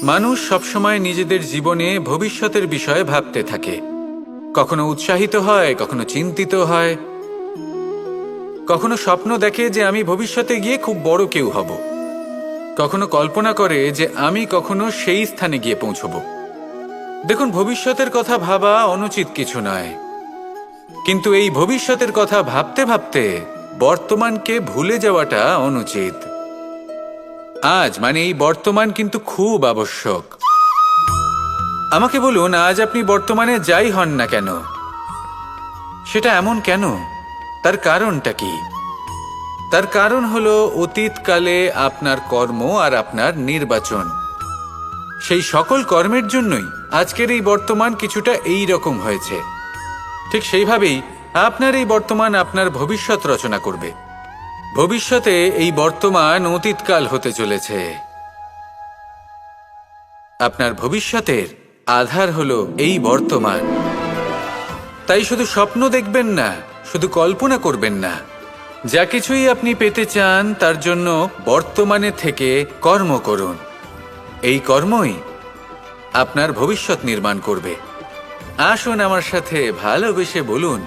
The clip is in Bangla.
মানুষ সবসময় নিজেদের জীবনে ভবিষ্যতের বিষয়ে ভাবতে থাকে। কখনো উৎসাহিত হয়, কখনো চিন্তিত হয়, কখনো স্বপ্ন দেখে যে আমি ভবিষ্যতে গিয়ে খুব বড় কেউ হব, কখনো কল্পনা করে যে আমি কখনো সেই স্থানে গিয়ে পৌঁছব। দেখুন, ভবিষ্যতের কথা ভাবা অনুচিত কিছু নয়, কিন্তু এই ভবিষ্যতের কথা ভাবতে ভাবতে বর্তমানকে ভুলে যাওয়াটা অনুচিত। আজ মানে এই বর্তমান কিন্তু খুব আবশ্যক। আমাকে বলুন, আজ আপনি বর্তমানে যাই হন না কেন, সেটা এমন কেন? তার কারণটা কি? তার কারণ হলো অতীতকালে আপনার কর্ম আর আপনার নির্বাচন। সেই সকল কর্মের জন্যই আজকের এই বর্তমান কিছুটা এই রকম হয়েছে। ঠিক সেইভাবেই আপনার এই বর্তমান আপনার ভবিষ্যৎ রচনা করবে। ভবিষ্যতে এই বর্তমান অতীতকাল হতে চলেছে। আপনার ভবিষ্যতের আধার হলো এই বর্তমান। তাই শুধু স্বপ্ন দেখবেন না, শুধু কল্পনা করবেন না। যা কিছুই আপনি পেতে চান তার জন্য বর্তমানে থেকে কর্ম করুন। এই কর্মই আপনার ভবিষ্যৎ নির্মাণ করবে। আসুন আমার সাথে ভালোবেসে বলুন,